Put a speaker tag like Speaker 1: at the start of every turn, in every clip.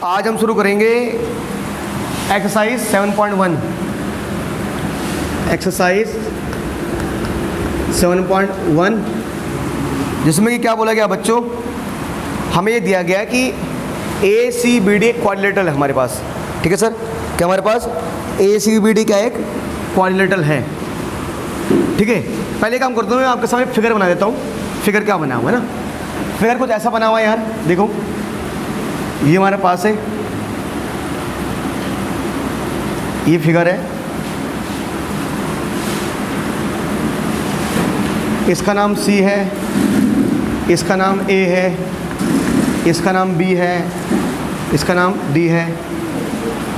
Speaker 1: आज हम शुरू करेंगे एक्सरसाइज 7.1। एक्सरसाइज 7.1 जिसमें कि क्या बोला गया बच्चों, हमें ये दिया गया कि ए सी बी डी एक क्वाड्रिलेटरल है हमारे पास। ठीक है सर, क्या हमारे पास ए सी बी डी का एक क्वाड्रिलेटरल है। ठीक है, पहले काम करता हूँ, मैं आपके सामने फिगर बना देता हूँ। फिगर क्या बना हुआ है ना, फिगर कुछ ऐसा बना हुआ है यार, देखो ये हमारे पास है, ये फिगर है, इसका नाम सी है, इसका नाम ए है, इसका नाम बी है, इसका नाम डी है।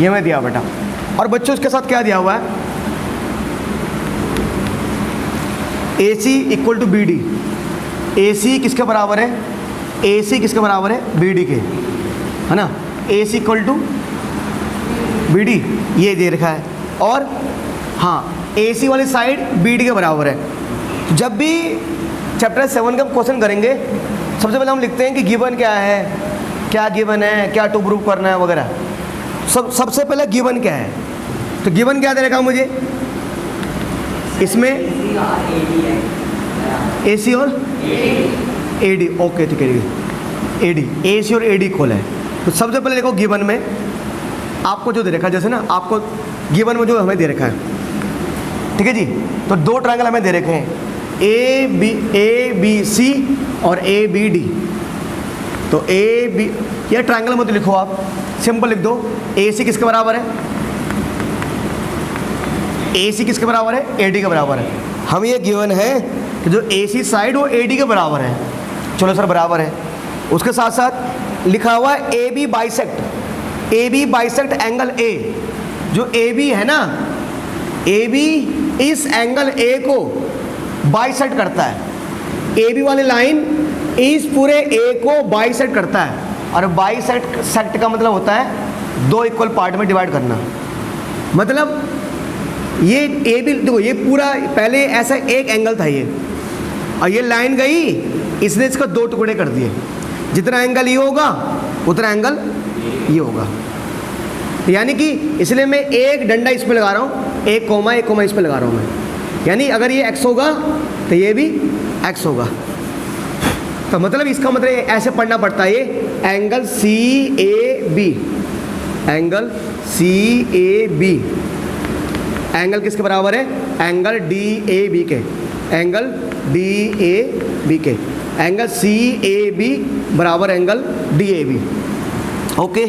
Speaker 1: ये मैं दिया बेटा। और बच्चों इसके साथ क्या दिया हुआ है, ए सी इक्वल टू बी डी। ए सी किसके बराबर है, ए सी किसके बराबर है, बी डी के, है ना। ए सी इक्वल टू बी डी ये दे रखा है, और हाँ ए सी वाली साइड बी डी के बराबर है। जब भी चैप्टर 7 का क्वेश्चन करेंगे, सबसे पहले हम लिखते हैं कि गिवन क्या है, क्या गिवन है, क्या टू प्रूव करना है वगैरह। सबसे पहले गिवन क्या है, तो गिवन क्या दे रखा मुझे इसमें, ए सी और ए डी। ओके ठीक है, ए डी, ए सी और ए डी इक्वल है। तो सबसे पहले देखो गिवन में आपको जो दे रखा है, जैसे ना आपको गिवन में जो हमें दे रखा है, ठीक है जी। तो दो ट्रायंगल हमें दे रखे हैं, ए बी सी और ए बी डी। तो ए बी, ये ट्रायंगल मत लिखो आप, सिंपल लिख दो। ए सी किसके बराबर है, ए सी किसके बराबर है, ए डी के बराबर है। हम ये गिवन है कि जो ए सी साइड वो ए डी के बराबर है। चलो सर बराबर है। उसके साथ साथ लिखा हुआ है A B bisect, A B bisect angle A. जो ए बी है ना, ए बी इस एंगल ए को बाइसेक्ट करता है। ए बी वाली लाइन इस पूरे ए को बाइसेक्ट करता है। और बाइसेक्ट का मतलब होता है दो इक्वल पार्ट में डिवाइड करना। मतलब ये ए बी देखो, ये पूरा पहले ऐसा एक एंगल था ये, और ये लाइन गई, इसने इसको दो टुकड़े कर दिए। जितना एंगल ये होगा उतना एंगल ये होगा। यानी कि इसलिए मैं एक डंडा इस पे लगा रहा हूँ, एक कोमा इस पे लगा रहा हूँ मैं। यानी अगर ये x होगा तो ये भी x होगा। तो मतलब इसका मतलब ऐसे पढ़ना पड़ता है, ये angle C A B, angle C A B angle किसके बराबर है, एंगल डी ए बी के, एंगल डी ए बी के, एंगल सी ए बी बराबर angle D A B. Okay,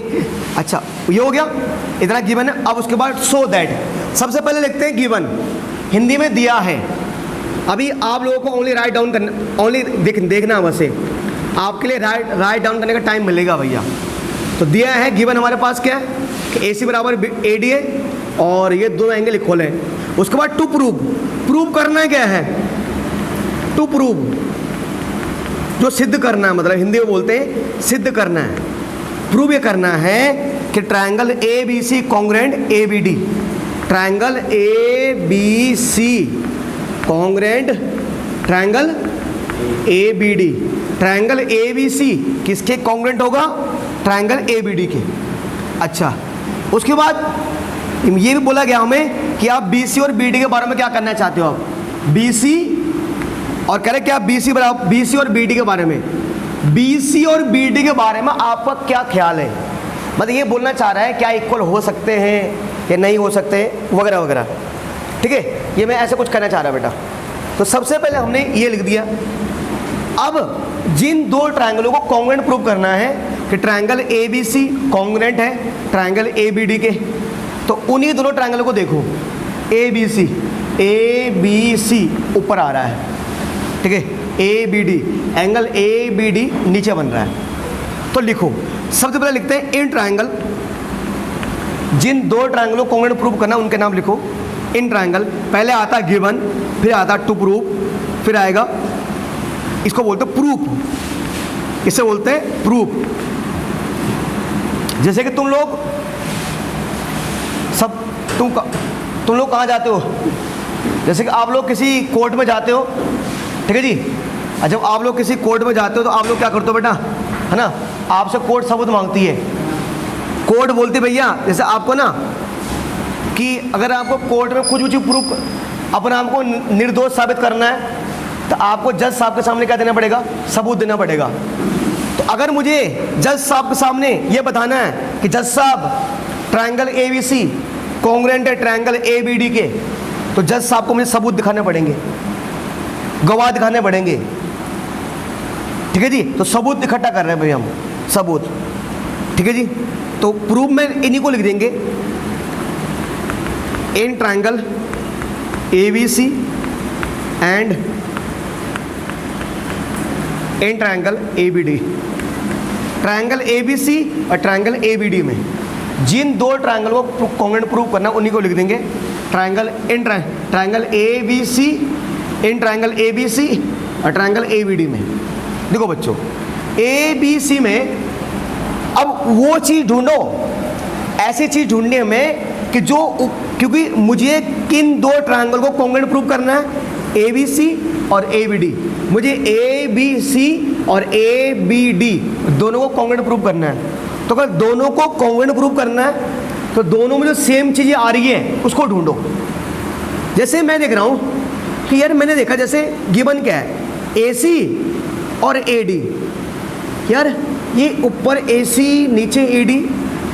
Speaker 1: अच्छा ये हो गया, इतना गिवन है। अब उसके बाद सो दैट, सबसे पहले लिखते हैं गिवन, हिंदी में दिया है। अभी आप लोगों को ओनली राइट डाउन करना, ओनली देखना वैसे आपके लिए राइट डाउन करने का टाइम मिलेगा भैया। तो दिया है गिवन हमारे पास क्या है कि ए सी बराबर ए डी है और ये दोनों एंगल इक्वल हैं। उसके बाद टू प्रूव करना क्या है, टू प्रूव जो सिद्ध करना है, मतलब हिंदी में बोलते हैं सिद्ध करना है। प्रूव ये करना है कि triangle A B C congruent A B D, triangle A B C congruent triangle A B D. Triangle A B C किसके कॉन्ग्रुएंट होगा, ट्रायंगल ए बी डी के। अच्छा, उसके बाद ये भी बोला गया हमें कि आप बी सी और बी डी के बारे में क्या करना चाहते हो। आप बी सी और कह रहे क्या, बी सी बराबर बी सी और बी डी के बारे में, बी सी और बी डी के बारे में आपका क्या ख्याल है। मतलब ये बोलना चाह रहा है क्या इक्वल हो सकते हैं या नहीं हो सकते वगैरह वगैरह। ठीक है, ये मैं ऐसे कुछ कहना चाह रहा बेटा। तो सबसे पहले हमने ये लिख दिया। अब जिन दो ट्रायंगलों को कॉन्ग्रुएंट प्रूव करना है कि triangle A B C congruent है ट्रायंगल ए बी डी के, तो उन्हीं दोनों ट्रायंगलों को देखो, ए बी सी ऊपर आ रहा है, ठीक है, A B D, angle A B D नीचे बन रहा है। तो लिखो, सबसे पहले लिखते हैं इन ट्रायंगल, जिन दो ट्रायंगलों को कॉन्ग्रुएंट प्रूव करना उनके नाम लिखो। इन ट्रायंगल, पहले आता गिवन, फिर आता टू प्रूव, फिर आएगा इसको बोलते हैं प्रूफ, इसे बोलते हैं प्रूफ। जैसे कि तुम लोग सब तुम लोग कहाँ जाते हो, जैसे कि आप लोग किसी कोर्ट में जाते हो, ठीक है जी। और जब आप लोग किसी कोर्ट में जाते हो तो आप लोग क्या करते हो बेटा, है ना, आपसे कोर्ट सबूत मांगती है, कोर्ट बोलती भैया, जैसे आपको ना कि अगर आपको कोर्ट में कुछ भी प्रूफ अपने आप को निर्दोष साबित करना है तो आपको जज साहब के सामने क्या देना पड़ेगा, सबूत देना पड़ेगा। तो अगर मुझे जज साहब के सामने ये बताना है कि जज साहब ट्रायंगल ABC कॉन्ग्रुएंट है ट्रायंगल ABD के, तो जज साहब को मुझे सबूत दिखाने पड़ेंगे, गवाह दिखाने पड़ेंगे। ठीक है जी, तो सबूत इकट्ठा कर रहे हैं भाई हम, सबूत। ठीक है जी, तो प्रूफ में इन्हीं को लिख देंगे, in triangle ABC and in triangle ABD। Triangle ABC और ट्रायंगल ABD में जिन दो ट्रायंगल को कॉन्ग्रुएंट प्रूव करना उन्हीं को लिख देंगे, triangle in triangle ABC in triangle ABC और ट्रायंगल ABD में। देखो बच्चों, ABC में अब वो चीज़ ढूंढो, ऐसी चीज़ ढूंढनी हमें कि जो, क्योंकि मुझे किन दो ट्रायंगल को कॉन्ग्रुएंट प्रूव करना है, ABC और ABD। मुझे ABC और ABD दोनों को कॉन्ग्रुएंट प्रूव करना है। तो अगर दोनों को कॉन्ग्रुएंट प्रूव करना है तो दोनों में जो सेम चीज़ें आ रही है उसको ढूंढो। जैसे मैं देख रहा हूँ कि यार मैंने देखा जैसे गिवन क्या है, AC और AD। यार ये ऊपर AC नीचे AD।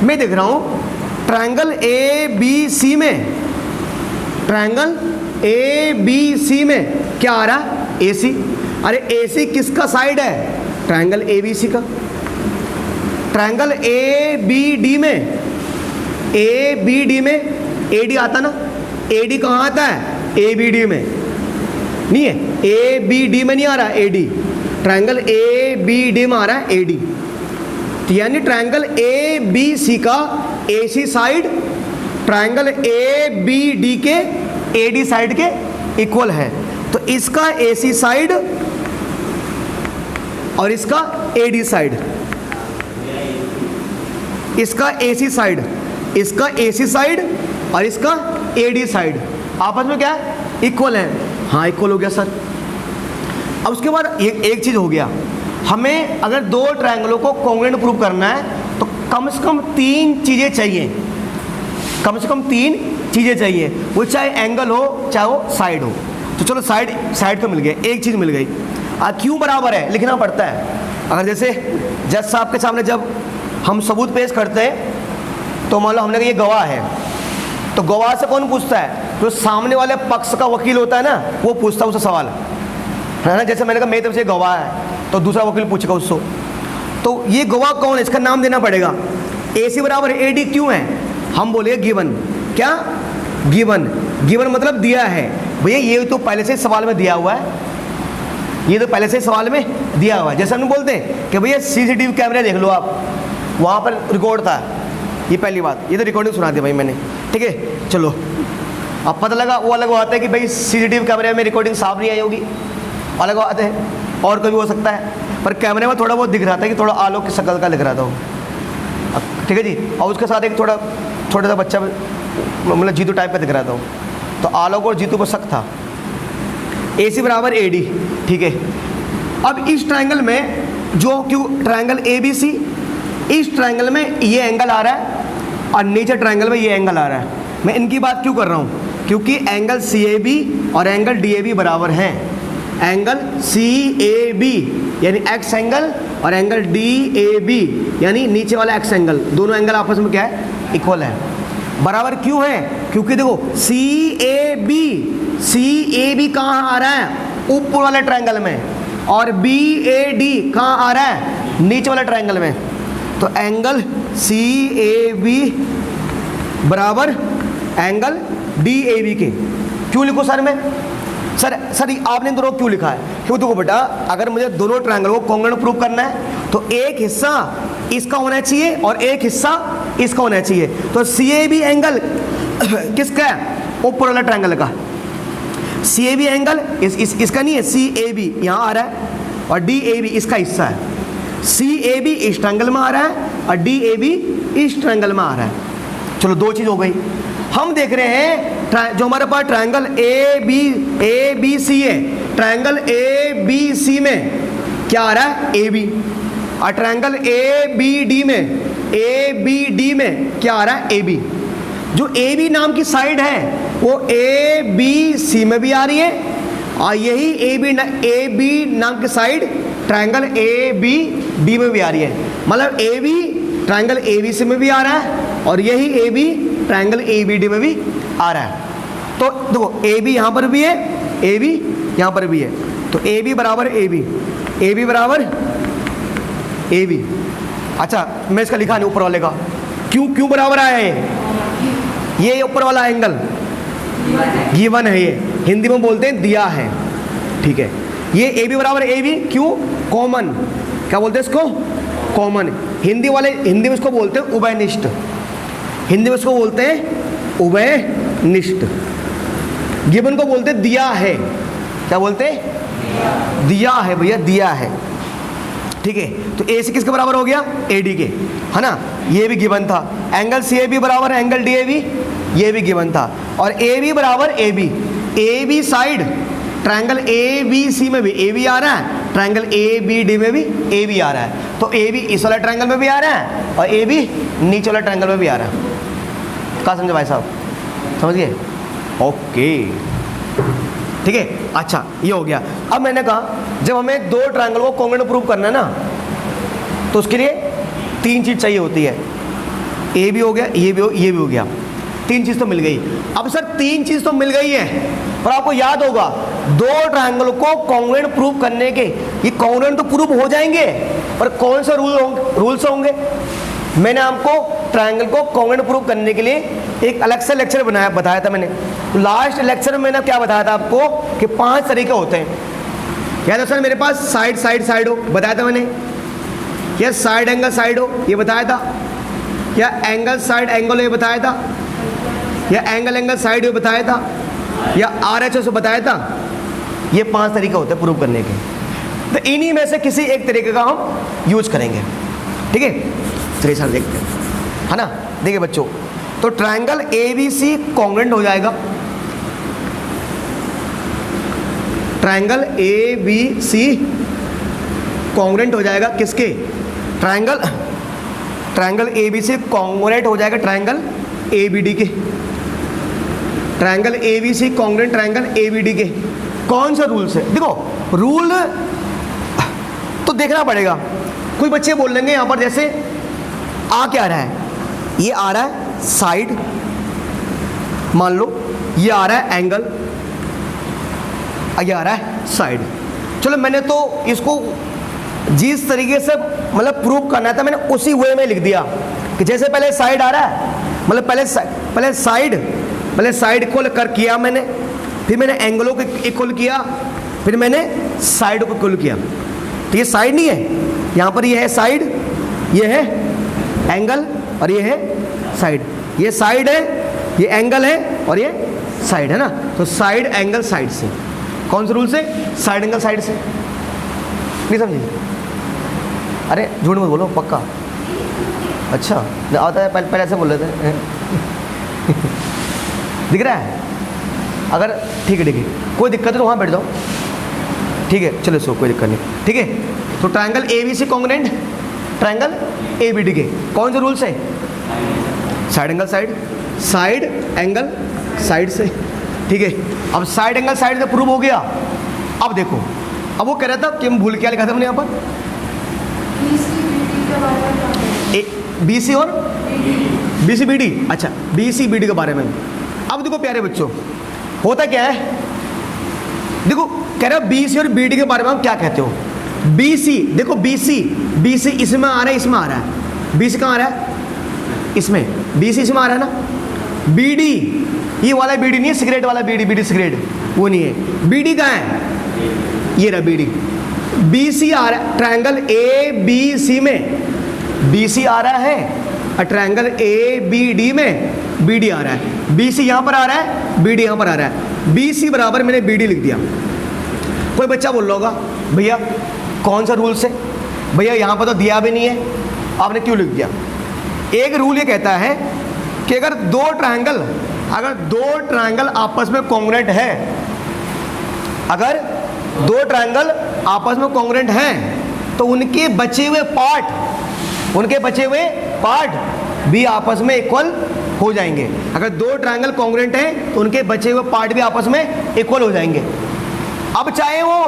Speaker 1: मैं देख रहा हूँ ट्रायंगल ABC में, ट्रायंगल ABC में क्या आ रहा है, AC। अरे AC किसका साइड है, ट्रायंगल ABC का। ट्रायंगल ABD में, ABD में AD आता ना, AD कहाँ आता है, ABD में नहीं है, ABD में नहीं आ रहा AD, ट्रायंगल ABD में आ रहा है AD। तो यानी ट्रायंगल ABC का AC साइड ट्रायंगल ABD के AD साइड के इक्वल है। तो इसका AC साइड और इसका AD साइड, इसका AC साइड, इसका AC साइड और इसका AD साइड आपस में क्या है, इक्वल है। हाँ इक्वल हो गया सर। अब उसके बाद एक चीज़ हो गया, हमें अगर दो ट्रायंगलों को कॉन्ग्रुएंट प्रूव करना है तो कम से कम तीन चीज़ें चाहिए, कम से कम तीन चीज़ें चाहिए, वो चाहे एंगल हो चाहे वो साइड हो। तो चलो साइड तो मिल गया, एक चीज़ मिल गई। क्यों बराबर है लिखना पड़ता है। अगर जैसे जज साहब के सामने जब हम सबूत पेश करते हैं तो मान लो हमने कहा ये गवाह है, तो गवाह से कौन पूछता है, तो सामने वाले पक्ष का वकील होता है ना, वो पूछता है उससे सवाल, है ना। जैसे मैंने कहा मेरी तरफ से गवाह है तो दूसरा वकील पूछेगा उसको, तो ये गवाह कौन है इसका नाम देना पड़ेगा। AC बराबर AD क्यों है, हम बोले गिवन। क्या गिवन, गिवन मतलब दिया है। भैया ये तो पहले से सवाल में दिया हुआ है, ये तो पहले से सवाल में दिया हुआ है। जैसे हम बोलते हैं कि भैया CCTV कैमरे देख लो आप, वहाँ पर रिकॉर्ड था, ये पहली बात, ये तो रिकॉर्डिंग सुना दी भाई मैंने। ठीक है चलो, अब पता लगा वो अलग बात है कि भाई CCTV कैमरे में रिकॉर्डिंग साफ नहीं आई होगी, अलग बात है, और कभी हो सकता है, पर कैमरे में थोड़ा बहुत दिख रहा था कि थोड़ा आलोक की शक्ल का दिख रहा था वो। ठीक है जी, और उसके साथ एक थोड़ा छोटा सा बच्चा मतलब जीतू टाइप का दिख रहा था वो, तो आलोक और जीतू को शक था। AC बराबर AD। ठीक है, अब इस ट्रायंगल में जो क्यों ट्रायंगल ABC, इस ट्रायंगल में ये एंगल आ रहा है और नीचे ट्रायंगल में ये एंगल आ रहा है। मैं इनकी बात क्यों कर रहा हूँ, क्योंकि एंगल CAB और एंगल DAB बराबर हैं। एंगल CAB यानी X एंगल और एंगल DAB यानी नीचे वाला X एंगल, दोनों एंगल आपस में क्या है, इक्वल है। बराबर क्यों है, क्योंकि देखो CAB कहाँ आ रहा है, ऊपर वाले ट्रायंगल में, और BAD कहाँ आ रहा है, नीचे वाले ट्रायंगल में। तो एंगल CAB बराबर एंगल DAB के। क्यों लिखो सर मैं, सर आपने दोनों क्यों लिखा है, क्यों देखो बेटा, अगर मुझे दोनों ट्रायंगल को कॉन्ग्रुएंट प्रूव करना है तो एक हिस्सा इसका होना चाहिए और एक हिस्सा इसका होना चाहिए। तो CAB एंगल किसका है, ऊपर वाला ट्रायंगल का। CAB एंगल इसका नहीं है, CAB यहाँ आ रहा है और DAB इसका हिस्सा है। CAB इस ट्रायंगल में आ रहा है और DAB इस ट्रायंगल में आ रहा है। चलो दो चीज़ हो गई। हम देख रहे हैं जो हमारे पास ट्रायंगल ABC है, ट्रायंगल ABC में क्या आ रहा है, AB, और ट्रायंगल ABD में ए बी डी में क्या आ रहा है, ए बी। जो ए बी नाम की साइड है वो ए बी सी में भी आ रही है, और यही ए बी नाम की side triangle A B D में भी आ रही है। मतलब A B triangle A B C में भी आ रहा है, और यही A B triangle A B D में भी आ रहा है। तो देखो ए बी यहाँ पर भी है, ए बी यहाँ पर भी है, तो ए बी बराबर ए बी, ए बी बराबर ए बी। अच्छा मैं इसका लिखा नहीं ऊपर वाले का, क्यों बराबर आया है, ये ऊपर वाला एंगल गिवन है, ये हिंदी में बोलते हैं दिया है, ठीक है। ये ए बी बराबर ए बी क्यों, कॉमन, क्या बोलते हैं इसको, कॉमन। हिंदी में इसको बोलते हैं उभयनिष्ठ, हिंदी में इसको बोलते हैं उभयनिष्ठ। गिवन को बोलते हैं दिया है, क्या बोलते हैं, दिया है भैया, दिया है, ठीक है। तो ए सी किसके बराबर हो गया, ए डी के, है ना, ये भी गिवन था। एंगल सी ए बी बराबर एंगल डी ए बी, ये भी गिवन था। और ए बी बराबर A B side triangle A B C में भी ए बी आ रहा है, ट्रायंगल ए बी डी में भी ए बी आ रहा है। तो ए बी इस वाला ट्रायंगल में भी आ रहा है, और ए बी नीचे वाला ट्रायंगल में भी आ रहा है। कहाँ समझे भाई साहब, समझ गए, ओके, ठीक है। अच्छा ये हो गया। अब मैंने कहा जब हमें दो ट्रायंगल को कॉन्ग्रुएंट प्रूव करना है ना, तो उसके लिए तीन चीज़ चाहिए होती है, ए भी हो गया, ये भी हो गया, तीन चीज़ तो मिल गई। अब सर तीन चीज़ तो मिल गई है, पर आपको याद होगा दो ट्रायंगल को कॉन्ग्रुएंट प्रूव करने के, ये कॉन्ग्रुएंट तो प्रूव हो जाएंगे, पर कौन से रूल्स होंगे। मैंने आपको ट्रायंगल को कॉन्ग्रुएंट प्रूव करने के लिए एक अलग से लेक्चर बताया था मैंने। लास्ट लेक्चर में मैंने क्या बताया था आपको कि 5 तरीके होते हैं। याद है सर, मेरे पास साइड हो, बताया था मैंने, या साइड एंगल साइड हो, ये बताया था, या एंगल साइड एंगल हो, ये बताया था, या एंगल साइड हो, बताया था, या आर एच एस बताया था। ये 5 तरीके होते हैं प्रूव करने के, तो इन्हीं में से किसी एक तरीके का हम यूज करेंगे, ठीक है। चलिए सर देखते हैं, है ना। देखिए बच्चों, तो triangle A B C congruent हो जाएगा, triangle A B C congruent हो जाएगा किसके, triangle A B C congruent हो जाएगा ट्रायंगल ए बी डी के, triangle A B C congruent triangle A B D के। कौन सा रूल से, देखो रूल तो देखना पड़ेगा। कोई बच्चे बोल लेंगे यहाँ पर, जैसे आ क्या रहा है, ये आ रहा है साइड, मान लो ये आ रहा है एंगल, ये आ रहा है साइड। चलो मैंने तो इसको जिस तरीके से मतलब प्रूव करना था मैंने उसी वे में लिख दिया कि जैसे पहले साइड आ रहा है, मतलब पहले साइड इक्वल कर किया मैंने, फिर मैंने एंगलों को इक्वल किया, फिर मैंने साइड को इक्वल किया। तो ये साइड नहीं है, यहाँ पर ये है साइड, ये है एंगल, और ये है साइड। ये साइड है, ये एंगल है, और ये साइड है ना। तो साइड एंगल साइड से, कौन से रूल से, साइड एंगल साइड से, नहीं समझे। अरे झूठ मत बोलो, पक्का। अच्छा आता है, पहले ऐसे बोल रहे थे दिख रहा है, अगर ठीक है कोई दिक्कत है तो वहाँ बैठ जाओ, ठीक है। चलो सो कोई दिक्कत नहीं, ठीक है। तो triangle A B C congruent triangle A B D के कौन से रूल से, साइड एंगल साइड से, ठीक है। अब साइड एंगल साइड से प्रूव हो गया। अब देखो, अब वो कह रहा था कि हम भूल क्या लिखा था हमने यहाँ पर, बी सी और बी सी बी डी। अच्छा बी सी बी डी के बारे में। अब देखो प्यारे बच्चों, होता क्या है, देखो कह रहा बी सी और बी डी के बारे में हम क्या कहते हो। बी सी, देखो बी सी इसमें आ रहा है, इसमें आ रहा है, बी सी कहाँ आ रहा है, इसमें, बी सी इसमें आ रहा है ना। बी डी, ये वाला बी डी नहीं है, सिगरेट वाला बी डी सिगरेट वो नहीं है। बी डी कहाँ है, ये रहा बी डी। बी सी आ रहा है ट्रायंगल ए बी सी में, बी सी आ रहा है, और ट्रायंगल ए बी डी में बी डी आ रहा है। बी सी यहाँ पर आ रहा है, बी डी यहाँ पर आ रहा है। बी सी बराबर मैंने बी डी लिख दिया। कोई बच्चा बोल रहा होगा भैया कौन सा रूल से, भैया यहाँ पर तो दिया भी नहीं है, आपने क्यों लिख दिया। एक रूल ये कहता है कि अगर दो ट्रायंगल आपस में कॉन्ग्रुएंट है, अगर दो ट्रायंगल आपस में कॉन्ग्रुएंट हैं तो उनके बचे हुए पार्ट भी आपस में इक्वल हो जाएंगे। अगर दो ट्रायंगल कॉन्ग्रुएंट हैं तो उनके बचे हुए पार्ट भी आपस में इक्वल हो जाएंगे। अब चाहे वो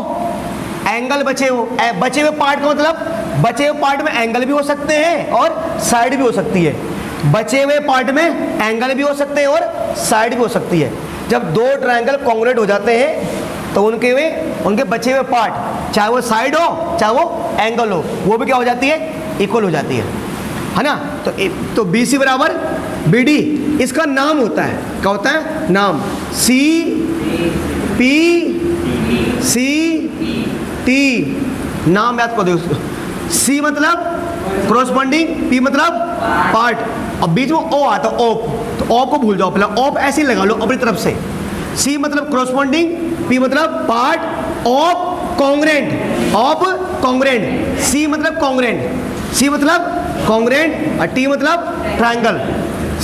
Speaker 1: एंगल बचे हुए पार्ट का मतलब बचे हुए पार्ट में एंगल भी हो सकते हैं और साइड भी हो सकती है। बचे हुए पार्ट में एंगल भी हो सकते हैं और साइड भी हो सकती है। जब दो ट्रायंगल कॉन्ग्रुएंट हो जाते हैं तो उनके बचे हुए पार्ट, चाहे वो साइड हो चाहे वो एंगल हो, वो भी क्या हो जाती है, इक्वल हो जाती है ना। तो BC बराबर BD, इसका नाम होता है, क्या होता है, नाम CP CT, नाम याद कर दो उसको। C मतलब क्रॉसपॉन्डिंग, P मतलब पार्ट, और बीच में O आता है, ओप, तो ओप को भूल जाओ, पहले ओप ऐसे ही लगा लो अपनी तरफ से। C मतलब क्रॉसपॉन्डिंग, P मतलब part, of congruent, of congruent, C मतलब कॉन्ग्रुएंट, C मतलब कॉन्ग्रुएंट और T मतलब ट्रायंगल।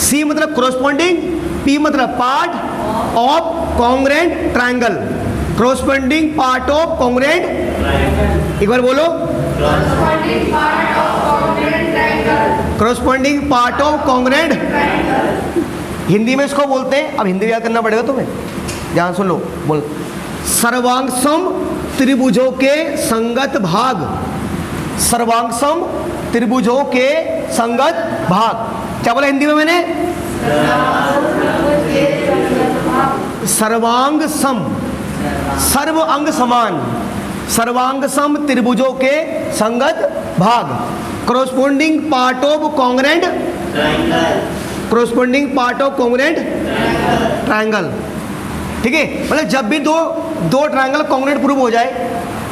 Speaker 1: C मतलब क्रॉसपॉन्डिंग, P मतलब part of congruent triangle, corresponding part of congruent, एक बार बोलो, corresponding part of congruent. Hindi में इसको बोलते हैं, अब हिंदी याद करना पड़ेगा तुम्हें, ध्यान सुन लो, बोल, सर्वांगसम त्रिभुजों के संगत भाग, सर्वांगसम त्रिभुजों के संगत भाग। क्या बोला हिंदी में मैंने, सर्वांग सम, सर्व अंग समान, सर्वांग सम त्रिभुजों के संगत भाग, corresponding part of congruent corresponding part of congruent triangle। ठीक है, मतलब जब भी दो ट्रायंगल कॉन्ग्रुएंट प्रूव हो जाए,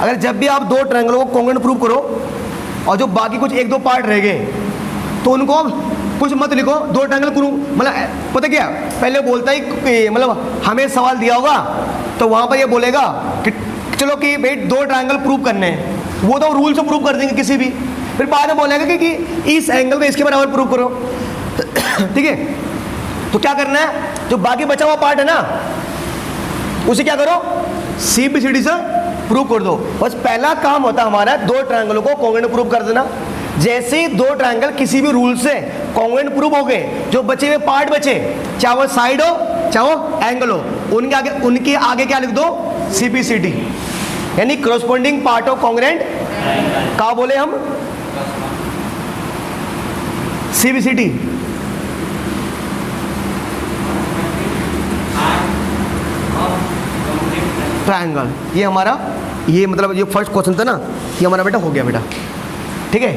Speaker 1: अगर जब भी आप दो ट्रायंगलों को कॉन्ग्रुएंट प्रूव करो और जो बाकी कुछ एक दो पार्ट रह गए तो उनको कुछ मत लिखो, दो ट्रायंगल प्रूव, मतलब पता क्या, पहले बोलता ही, मतलब हमें सवाल दिया होगा तो वहाँ पर ये बोलेगा कि चलो कि भाई दो ट्रायंगल प्रूव करने हैं, वो तो रूल से प्रूव कर देंगे किसी भी, फिर बाद में बोलेगा कि इस एंगल को इसके बराबर प्रूव करो। ठीक है, तो क्या करना है, जो बाकी बचा हुआ पार्ट है ना उसे क्या करो, CBCD से प्रूव कर दो। बस पहला काम होता है हमारा दो ट्रायंगलों को कॉन्ग्रुएंट प्रूव कर देना। जैसे ही दो ट्रायंगल किसी भी रूल से कॉन्ग्रुएंट प्रूव हो गए, जो बचे हुए पार्ट बचे, चाहे वो साइड हो चाहे वो एंगल हो, उनके आगे क्या लिख दो, CPCD, यानी क्रॉसपॉन्डिंग पार्ट ऑफ कॉन्ग्रुएंट, क्या बोले हम, CBCD। ट्रायंगल, ये हमारा, ये मतलब ये फर्स्ट क्वेश्चन था ना, ये हमारा बेटा हो गया बेटा। ठीक है,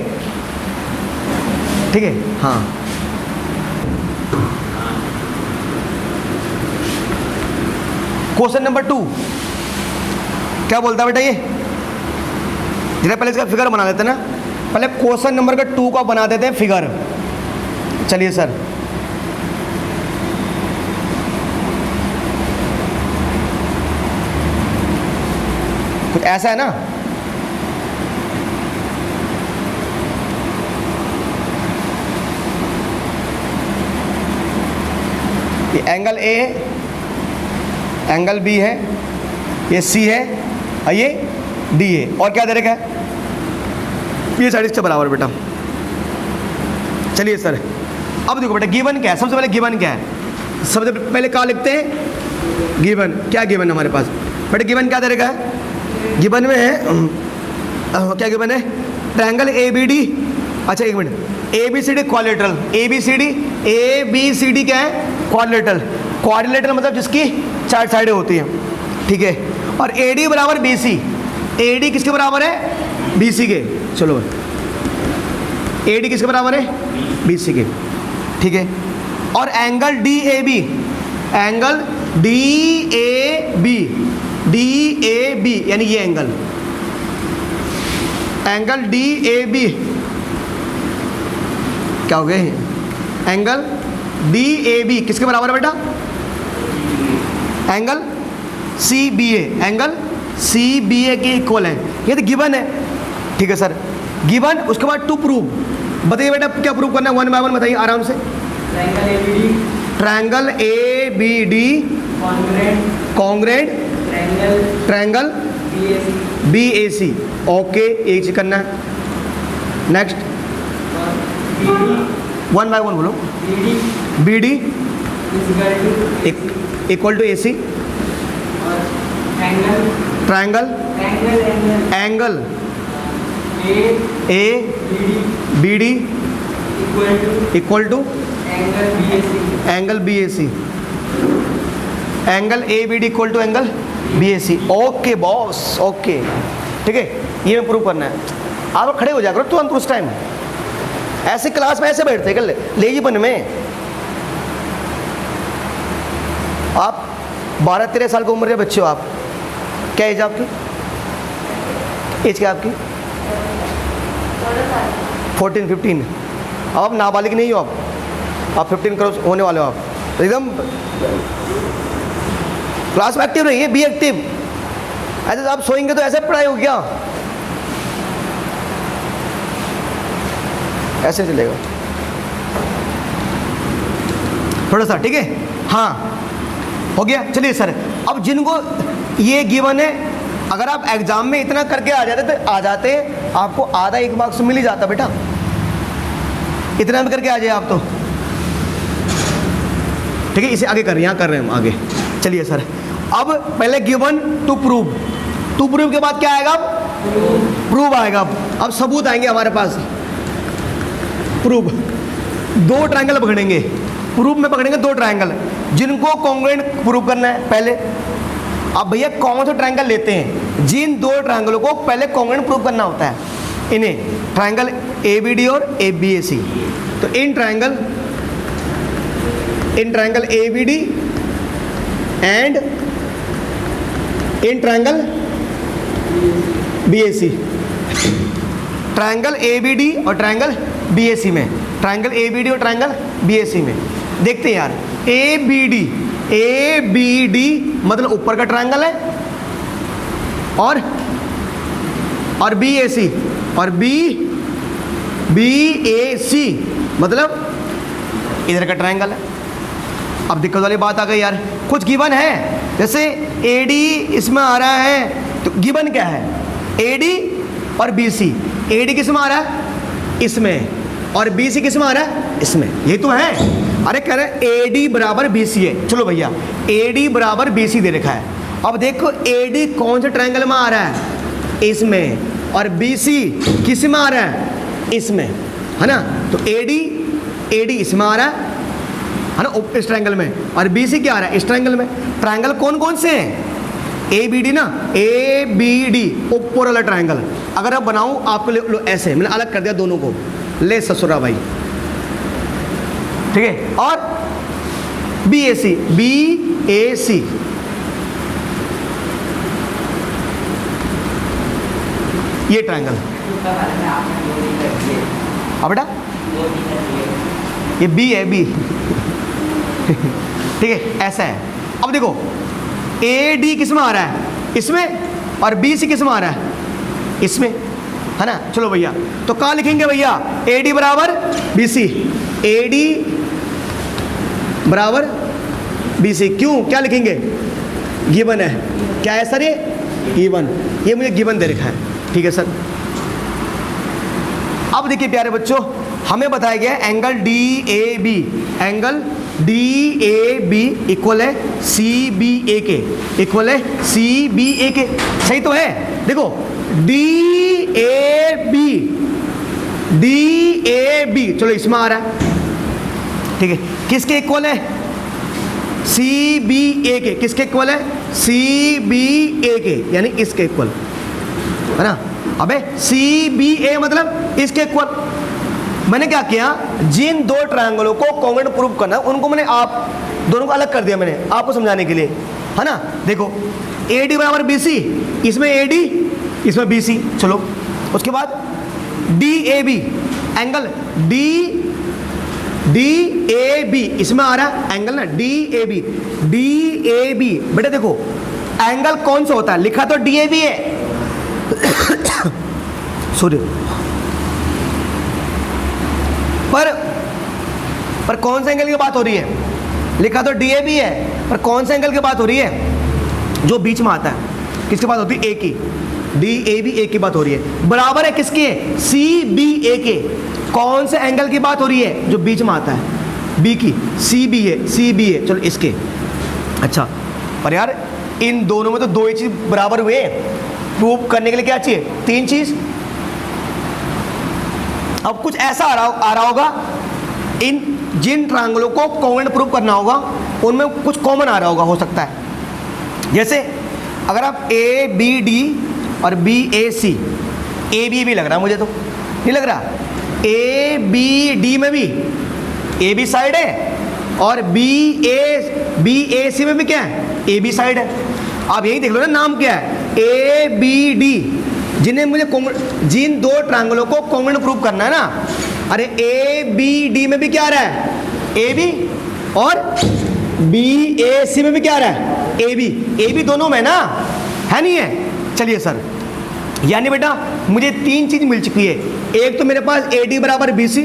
Speaker 1: ठीक है, हाँ। क्वेश्चन नंबर 2 क्या बोलता है बेटा, ये जरा पहले इसका फिगर बना देते हैं ना, पहले क्वेश्चन नंबर का 2 का बना देते हैं फिगर। चलिए सर, कुछ ऐसा है ना, ये एंगल A, एंगल B है, ये C है और ये D है, और क्या दे रखा है, ये साइड इसके बराबर बेटा। चलिए सर, अब देखो बेटा गिवन क्या है, सबसे पहले गिवन क्या है, सबसे पहले क्या लिखते हैं, गिवन, क्या गिवन है हमारे पास बेटा, गिवन क्या दे रखा है, गिवन में है क्या गिवन है, ट्रायंगल ABD, अच्छा एक मिनट, ABCD क्वाड्रिलेटरल, ABCD क्या है, क्वाड्रिलेटरल, क्वाड्रिलेटरल मतलब जिसकी 4 साइडें होती हैं। ठीक है, और AD बराबर BC, AD किसके बराबर है, BC के, चलो AD किसके बराबर है, BC के। ठीक है, और एंगल DAB, एंगल DAB यानी ये एंगल DAB क्या हो गए, एंगल DAB किसके बराबर है बेटा, एंगल CBA, एंगल CBA के इक्वल है, ये तो गिवन है। ठीक है सर, गिवन, उसके बाद टू प्रूव, बताइए बेटा क्या प्रूव करना है, 1 बाय 1 बताइए आराम से। Triangle ABD congruent triangle BAC, okay, एक चीज करना है। नेक्स्ट वन बाय वन बोलो। B D equal to A C, triangle angle A B D equal to angle B A C, angle A B D equal to angle B A C. Okay boss, okay, ठीक है, ये मैं prove करना है। आप खड़े हो जाकर तुरंत उस टाइम, ऐसे क्लास में ऐसे बैठते कर लेजीपन में। आप 12-13 साल की उम्र के बच्चे हो। आप क्या एज आपकी? एज क्या आपकी? 14-15। अब आप नाबालिग नहीं हो, आप 15 क्रॉस होने वाले हो। आप एकदम क्लास में एक्टिव रहिए, बी एक्टिव। ऐसे आप सोएंगे तो ऐसे पढ़ाई हो क्या? ऐसे चलेगा थोड़ा सा, ठीक है। हाँ हो गया, चलिए सर। अब जिनको ये गिवन है, अगर आप एग्जाम में इतना करके आ जाते आपको आधा 1 मार्क्स मिल ही जाता बेटा। इतना भी करके आ जाए आप तो, ठीक है। इसे आगे कर रहे हैं, यहाँ कर रहे हैं हम आगे। चलिए सर, अब पहले given to prove, to prove के बाद क्या आएगा? अब प्रूव आएगा। अब सबूत आएंगे हमारे पास। प्रूव 2 ट्रायंगल पकड़ेंगे, प्रूफ में पकड़ेंगे 2 ट्रायंगल जिनको कॉन्ग्रुएंट प्रूव करना है पहले। अब भैया कौन सा ट्रायंगल लेते हैं? जिन 2 ट्रायंगलों को पहले कॉन्ग्रुएंट प्रूव करना होता है, इन्हें ट्रायंगल ए बी डी और ए बी ए सी। तो in triangle A B D and in triangle B A C, triangle A B D और ट्रायंगल बी ए सी में, ट्रायंगल ए बी डी और triangle B A C में देखते हैं यार। ए B D मतलब ऊपर का ट्रायंगल है, और बी ए सी, और बी ए सी मतलब इधर का ट्रायंगल है। अब दिक्कत वाली बात आ गई यार, कुछ गिवन है, जैसे ए डी इसमें आ रहा है, तो गिवन क्या है? ए डी और बी सी। ए डी किस में आ रहा है? इसमें, और बी सी किस में आ रहा है? इसमें। यही तो है। अरे कह रहे ए डी बराबर बी सी है। चलो भैया, ए डी बराबर बी सी दे रखा है। अब देखो ए डी कौन से ट्रायंगल में आ रहा है? इसमें, और बी सी किस में आ रहा है? इसमें, है ना। तो ए डी इसमें आ रहा है ना, इस ट्रायंगल में, और बी सी क्या आ रहा है? इस ट्रायंगल में। ट्रायंगल कौन कौन से हैं? ए बी डी ना, ए बी डी ऊपर वाला ट्रायंगल। अगर अब बनाऊं आपको लो ऐसे, मैंने अलग कर दिया दोनों को, ले ससुरा भाई, ठीक है। और बी ए सी, ये ट्रायंगल। अब बेटा ये बी है, बी ठीक है, ऐसा है। अब देखो ए डी किस में आ रहा है? इसमें, और बी सी किस में आ रहा है? इसमें, है ना। चलो भैया, तो कहाँ लिखेंगे भैया? ए डी बराबर बी सी, ए डी बराबर बी सी। क्यों, क्या लिखेंगे? गिवन है। क्या है सर? ये गिवन, ये मुझे गिवन दे रखा है, ठीक है सर। अब देखिए प्यारे बच्चों, हमें बताया गया है angle D A B, angle D A B equal है सी बी ए के, इक्वल है सी बी ए के। सही तो है। देखो डी ए बी, चलो इसमें आ रहा है, ठीक है। किसके इक्वल है? सी बी ए के। किसके इक्वल है? सी बी ए के, यानी इसके इक्वल, है ना। अबे सी बी ए मतलब इसके इक्वल। मैंने क्या किया, जिन 2 ट्रायंगलों को कॉन्ग्रुएंट प्रूव करना है उनको मैंने आप दोनों को अलग कर दिया, मैंने आपको समझाने के लिए, है ना। देखो ए डी बराबर बी सी, इसमें ए डी, इसमें बी सी। चलो उसके बाद D A B, angle D A B इसमें आ रहा है एंगल ना, डी ए बी। बेटा देखो एंगल कौन सा होता है? लिखा तो डी ए बी है सॉरी, पर कौन से एंगल की बात हो रही है? लिखा तो डी ए बी है, पर कौन से एंगल की बात हो रही है? जो बीच में आता है। किसकी बात होती है? ए की। डी ए बी ए की बात हो रही है, बराबर है किसके, सी बी ए के। कौन से एंगल की बात हो रही है, जो बीच में आता है, बी की, सी बी ए, सी बी ए, चलो इसके। अच्छा पर यार इन दोनों में तो दो ही चीज बराबर हुए, प्रूव करने के लिए क्या चाहिए, तीन चीज। अब कुछ ऐसा आ रहा होगा, इन जिन ट्रायंगलों को कॉन्ग्रुएंट प्रूव करना होगा उनमें कुछ कॉमन आ रहा होगा, हो सकता है। जैसे अगर आप ए बी डी और B A C, A B लग रहा है मुझे, तो नहीं लग रहा, ए बी डी में भी ए बी साइड है और बी ए सी में भी क्या है, ए बी साइड है। आप यही देख लो ना, नाम क्या है, ए बी डी, जिन्हें मुझे जिन दो ट्रायंगलों को कॉन्ग्रुएंट प्रूव करना है ना, अरे ए बी डी में भी क्या आ रहा है, ए बी, और बी ए सी में भी क्या आ रहा है, ए बी दोनों में ना, है नहीं है। चलिए सर, यानी बेटा मुझे तीन चीज मिल चुकी है, एक तो मेरे पास ए डी बराबर बी सी,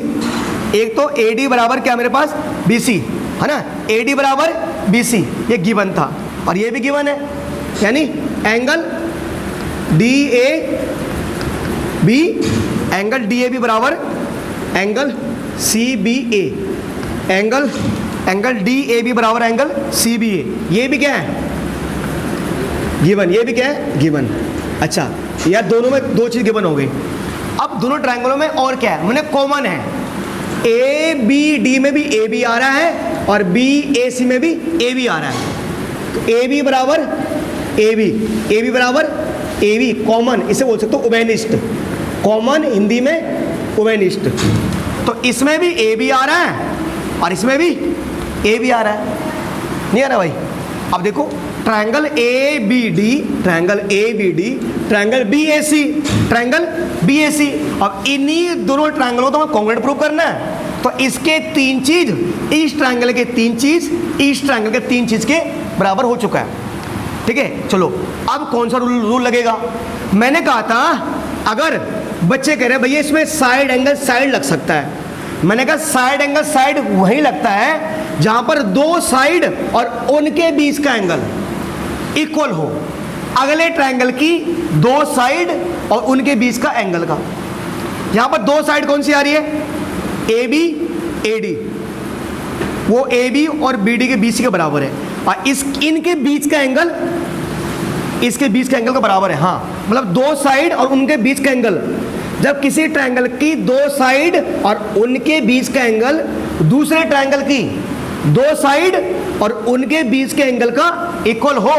Speaker 1: एक तो ए डी बराबर क्या मेरे पास बी सी, है ना, ए डी बराबर बी सी, ये गिवन था, और ये भी गिवन है, यानी angle D A B, angle D A B बराबर angle C B A, angle D A B बराबर एंगल सी बी ए, ये भी क्या है गिवन, ये भी क्या है गिवन। अच्छा यार दोनों में दो चीज गिवन हो गई। अब दोनों ट्रायंगलों में और क्या है, मैंने कॉमन है, ए बी डी में भी ए बी आ रहा है और बी ए सी में भी ए बी आ रहा है, तो ए बी बराबर ए बी बराबर ए बी, कॉमन, इसे बोल सकते हो उभयनिष्ठ, कॉमन हिंदी में उभयनिष्ठ। तो इसमें भी ए बी आ रहा है और इसमें भी ए बी आ रहा है, नहीं आ रहा भाई। अब देखो triangle A B D, triangle A B D, triangle B A C, triangle B A C. अब इन्हीं दोनों ट्रायंगलों को हमें कॉन्ग्रुएंट प्रूव करना है, तो इसके तीन चीज, इस ट्रायंगल के तीन चीज, इस ट्रायंगल के तीन चीज के बराबर हो चुका है। ठीक है, चलो अब कौन सा रूल लगेगा। मैंने कहा था अगर बच्चे कह रहे हैं भैया इसमें साइड एंगल साइड लग सकता है, मैंने कहा साइड एंगल साइड वही लगता है जहां पर दो साइड और उनके बीच का एंगल इक्वल हो, अगले ट्रायंगल की दो साइड और उनके बीच का एंगल का। यहां पर दो साइड कौन सी आ रही है, ए बी ए डी, वो ए बी और बी डी के बीच के बराबर है, और इनके बीच का एंगल इसके बीच के एंगल का बराबर है। हाँ मतलब दो साइड और उनके बीच का एंगल, जब किसी ट्रायंगल की दो साइड और उनके बीच का एंगल दूसरे ट्रायंगल की दो साइड और उनके बीच के एंगल का इक्वल हो,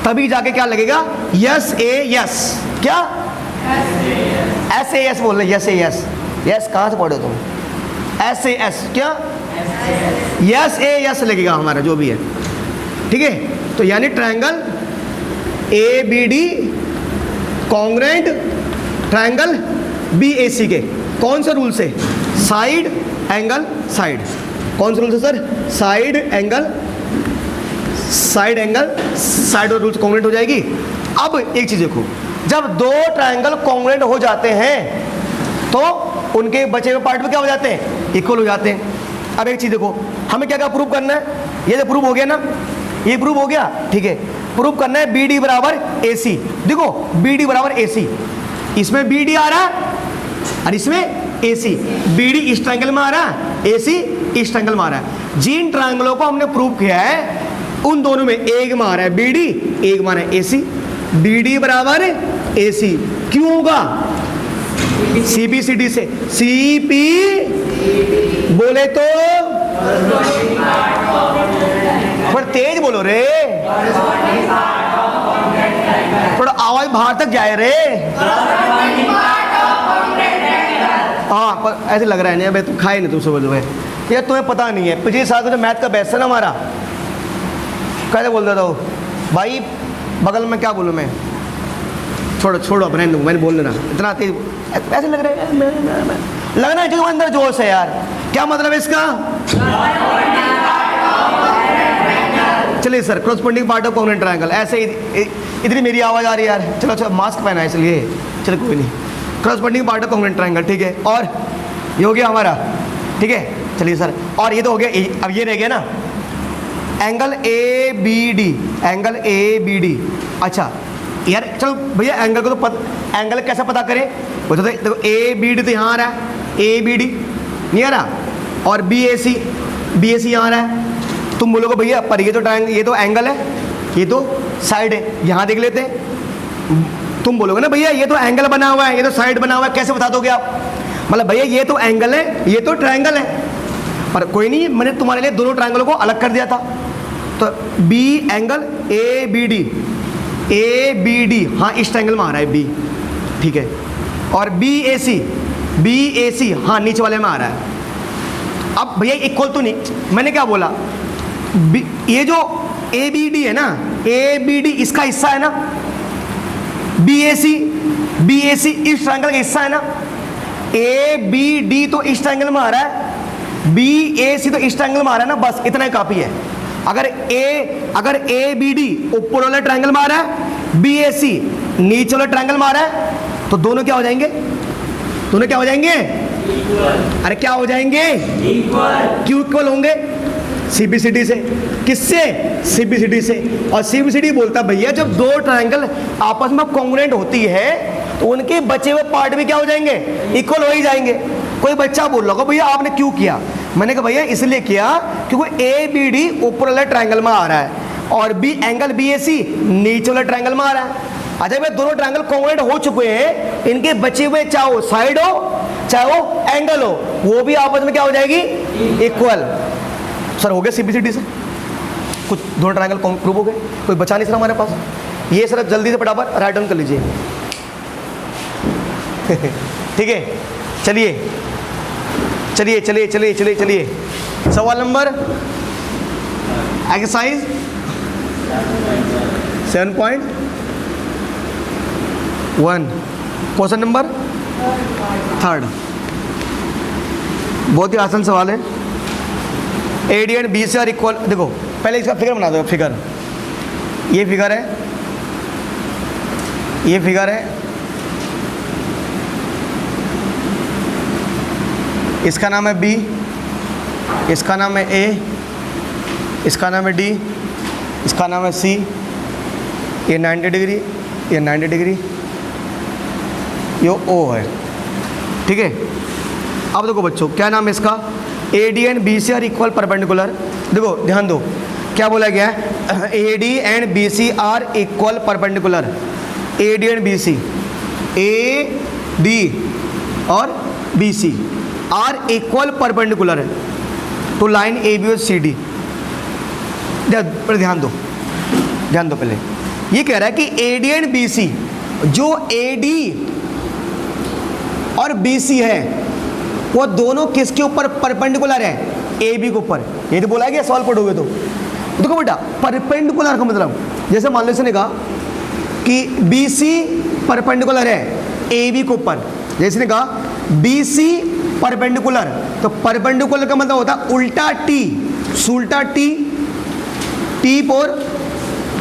Speaker 1: तभी जाके क्या लगेगा, यस ए यस, क्या एस ए एस बोल रहे, यस ए यस, यस कहां से पढ़े तुम, एस ए एस, क्या यस ए यस लगेगा हमारा जो भी है। ठीक है, तो यानी triangle A B D congruent triangle B A C के कौन से रूल से, साइड एंगल साइड, कौन से रूल से सर, साइड एंगल साइड और रूल से कॉन्ग्रुएंट हो जाएगी। अब एक चीज देखो, जब दो ट्रायंगल कॉन्ग्रुएंट हो जाते हैं तो उनके बचे हुए पार्ट में क्या हो जाते हैं, इक्वल हो जाते हैं। अब एक चीज देखो, हमें क्या क्या प्रूव करना है, ये तो प्रूव हो गया ना, ये प्रूव हो गया, ठीक है। प्रूव करना है बी डी बराबर ए सी, देखो बी डी बराबर ए सी, इसमें बी डी आ रहा है और इसमें ए सी, बी डी इस ट्रायंगल में आ रहा है, ए सी इस ट्रायंगल में आ रहा है। जिन ट्रायंगलों को हमने प्रूव किया है उन दोनों में एक में आ रहा है बी डी, एक में आ रहा है ए सी, बी डी बराबर ए सी, क्यों होगा, सी बी सी डी से, सी पी बोले तो थोड़ा तेज बोलो रे, थोड़ा आवाज बाहर तक जाए रे। हाँ पर ऐसे लग रहा है नहीं, तुम खाए नहीं, तुम सुबह सुबह यार, तुम्हें पता नहीं है पिछले साल का जो मैथ का बेस्ट है ना हमारा, कैसे बोल देता हूँ भाई, बगल में क्या बोलूँ मैं, छोड़ो अपने, मैंने बोल देना, इतना तेज ऐसे लग रहा है, लगना है जो अंदर जोश है यार, क्या मतलब है इसका। चलिए sir, corresponding part of congruent triangle, ऐसे इतनी मेरी आवाज़ आ रही है यार, चलो मास्क पहना है इसलिए, चलो कोई नहीं, corresponding part of congruent triangle, ठीक है। और ये हो गया हमारा, ठीक है, चलिए सर, और ये तो हो गया, अब ये रह गया ना angle A B D, angle A B D. अच्छा यार चलो भैया एंगल को तो एंगल कैसे पता करें, वो तो देखो ए बी डी तो यहाँ आ रहा है, ए बी डी नहीं आ रहा, और बी ए सी यहाँ आ रहा है। तुम बोलोगे भैया पर ये तो ट्रायंगल, ये तो एंगल है, ये तो साइड है, यहाँ देख लेते हैं। तुम बोलोगे ना भैया ये तो एंगल बना हुआ है, ये तो साइड बना हुआ है, कैसे बता दोगे आप? मतलब भैया ये तो एंगल है, ये तो ट्रायंगल है, पर कोई नहीं, मैंने तुम्हारे लिए दोनों ट्रायंगलों को अलग कर दिया था। तो B angle A B D, हाँ इस ट्रायंगल में आ रहा है बी, ठीक है। और बी ए सी, हाँ नीचे वाले में आ रहा है। अब भैया इक्वल तो नहीं, मैंने क्या बोला, ये जो ए बी डी है ना, ए बी डी इसका हिस्सा है ना, बी ए सी इस ट्रायंगल का हिस्सा है ना, ए बी डी तो इस ट्रायंगल में आ रहा है, बी ए सी तो इस ट्रायंगल में आ रहा है ना, बस इतना ही काफी है। अगर ए बी डी ऊपर वाले ट्रायंगल में आ रहा है, बी ए सी नीचे वाले ट्रायंगल में आ रहा है, तो दोनों क्या हो जाएंगे? दोनों क्या हो जाएंगे? अरे क्या हो जाएंगे? इक्वल। क्यों इक्वल होंगे? सीबीसीडी से। किससे? सीबीसीडी से। और सीबीसीडी बोलता भैया जब दो ट्रायंगल आपस में कॉन्ग्रुएंट होती है तो उनके बचे हुए पार्ट भी क्या हो जाएंगे? इक्वल हो ही जाएंगे। कोई बच्चा बोल रहा भैया आपने क्यों किया? मैंने कहा भैया इसलिए किया क्योंकि ए बी डी ऊपर वाले ट्रायंगल में आ रहा है और बी एंगल बी ए सी नीचे वाले ट्रायंगल में आ रहा है। अच्छा भाई दोनों ट्रायंगल कॉन्ग्रुएंट हो चुके हैं, इनके बचे हुए चाहे वो साइड हो चाहे वो एंगल हो, वो भी आपस में क्या हो जाएगी? इक्वल। सर हो गया सीबीसीडी से कुछ दोनों ट्रायंगल प्रूव हो गए, कोई बचा नहीं सर हमारे पास। ये सर जल्दी से फटाफट राइट डाउन कर लीजिए। ठीक है, चलिए चलिए चलिए चलिए चलिए चलिए सवाल नंबर एक्सरसाइज 7.1 क्वेश्चन नंबर 3। बहुत ही आसान सवाल है। A D and B C are equal. देखो पहले इसका फिगर बना दो। फिगर, ये फिगर है, ये फिगर है, इसका नाम है बी, इसका नाम है ए, इसका नाम है डी, इसका नाम है सी, ये 90 डिग्री, ये 90 डिग्री, ये ओ है। ठीक है, अब देखो बच्चों क्या नाम है इसका? A D and B C are equal perpendicular. देखो ध्यान दो क्या बोला गया है? A D and B C are equal perpendicular. A D and B C, A D और B C are equal perpendicular है तो लाइन ए बी और सी डी। ध्यान दो, ध्यान दो। पहले ये कह रहा है कि A D and B C, जो ए डी और बी सी है वो दोनों किसके ऊपर परपेंडिकुलर है? ए बी के ऊपर। ये तो बोला गया सवाल पढ़ोगे तो। देखो बेटा परपेंडिकुलर का मतलब जैसे मान लो इसने कहा कि बी सी परपेंडिकुलर है ए बी के ऊपर, जैसे ने कहा बी सी परपेंडिकुलर, तो परपेंडिकुलर का मतलब होता है उल्टा टी, सुल्टा टी, टी फोर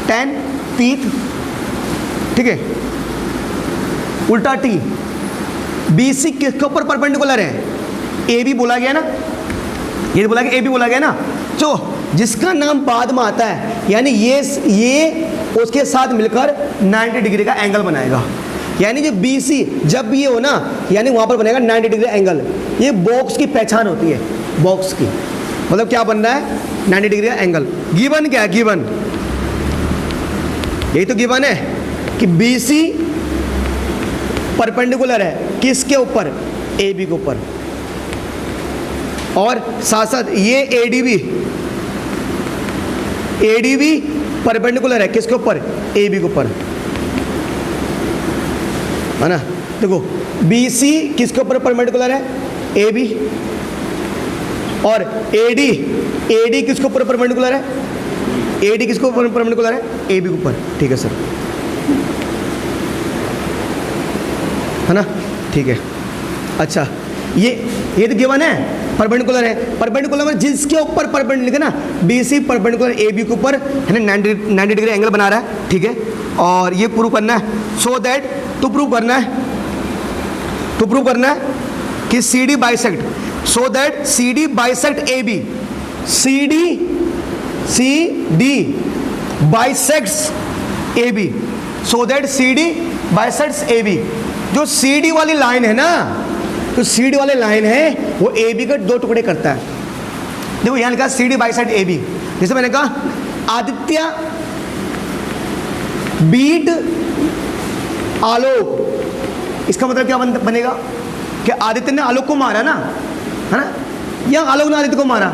Speaker 1: 10 टीथ। ठीक है, उल्टा टी। बी सी किसके ऊपर परपेंडिकुलर है? ए बी बोला गया ना, ये बोला गया ए बी बोला गया ना, जो जिसका नाम बाद में आता है, यानी ये उसके साथ मिलकर 90 डिग्री का एंगल बनाएगा। यानी जो बी सी जब भी ये हो ना, यानी वहां पर बनेगा 90 डिग्री एंगल। ये बॉक्स की पहचान होती है, बॉक्स की मतलब क्या बन रहा है? 90 डिग्री का एंगल। गिवन क्या है? गिवन यही तो गिवन है कि बी सी परपेंडिकुलर है किसके ऊपर? ए बी के ऊपर। और साथ साथ ये ए डी बी परपेंडिकुलर है किसके ऊपर? ए बी के ऊपर, है ना। देखो बी सी किसके ऊपर परपेंडिकुलर है? A B. और ए डी किसके ऊपर परपेंडिकुलर है? ए डी किसके ऊपर परपेंडिकुलर है? ए बी के ऊपर। ठीक है सर, है ना। ठीक है, अच्छा ये तो गिवन है, परपेंडिकुलर है। परपेंडिकुलर में जिसके ऊपर परपेंडिकुलर ना, B C perpendicular A B के ऊपर है ना 90 डिग्री एंगल बना रहा है। ठीक है, और ये प्रूव करना है, सो दैट तो प्रूव करना है कि C D bisect, so that C D bisect A B, C D bisects A B, so that C D bisects A B. जो सी डी वाली लाइन है ना, तो सी डी वाली लाइन है वो ए बी के दो टुकड़े करता है। देखो यहाँ लिखा C D bisect A B. जैसे मैंने कहा आदित्य बीट आलोक, इसका मतलब क्या बनेगा कि आदित्य ने आलोक को मारा ना, है ना, या आलोक ने आदित्य को मारा,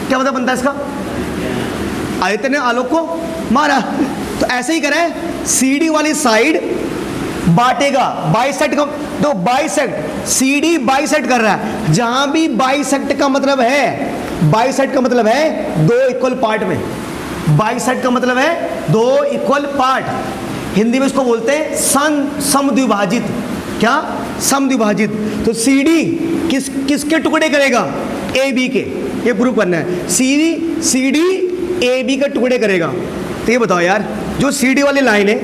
Speaker 1: क्या मतलब बनता है इसका? आदित्य ने आलोक को मारा। तो ऐसे ही करें, सीडी वाली साइड बांटेगा बाइसेक्ट का, तो बाइसेक्ट सीडी बाइसेक्ट कर रहा है। जहां भी बाइसेक्ट का मतलब है, बाइसेक्ट का मतलब है दो इक्वल पार्ट में, बाइसेक्ट का मतलब है दो इक्वल पार्ट। हिंदी में इसको बोलते हैं समद्विभाजित। क्या? समद्विभाजित। तो सीडी किसके टुकड़े करेगा? ए बी के। ये प्रूव करना है, सीडी ए बी के टुकड़े करेगा। तो ये बताओ यार, जो सीडी वाली लाइन है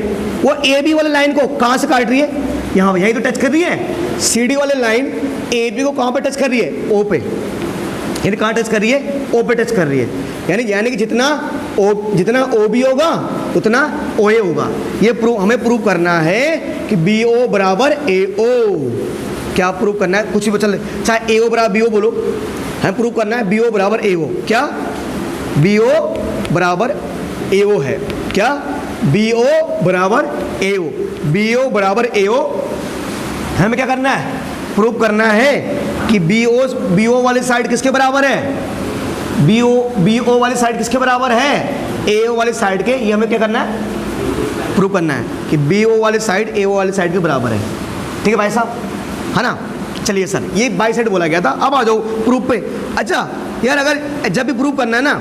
Speaker 1: वो ए बी वाली लाइन को कहां से काट रही है? यहाँ, यही तो टच कर रही है। सीडी वाली लाइन ए बी को कहां पे टच कर रही है? ओ पे। यानी कहाँ टच कर रही है? ओ पे टच कर रही है। यानी कि जितना ओ बी होगा उतना ओ ए होगा। ये हमें प्रूव करना है कि बी ओ बराबर ए ओ। क्या प्रूव करना है? कुछ भी चल, चाहे ए ओ बराबर बी ओ बोलो, हमें प्रूव करना है बी ओ बराबर ए ओ। क्या? बी ओ बराबर ए ओ है। क्या? बी ओ बराबर ए ओ। बी ओ बराबर ए ओ हमें क्या करना है? प्रूव करना है कि बी ओ वाली साइड किसके बराबर है? बी ओ वाली साइड किसके बराबर है? ए ओ वाली साइड के। ये हमें क्या करना है? प्रूव करना है कि बी ओ वाली साइड ए ओ वाली साइड के बराबर है। ठीक है भाई साहब, है ना? चलिए सर, ये बाई साइड बोला गया था। अब आ जाओ प्रूफ पे। अच्छा यार, अगर जब भी प्रूव करना है ना,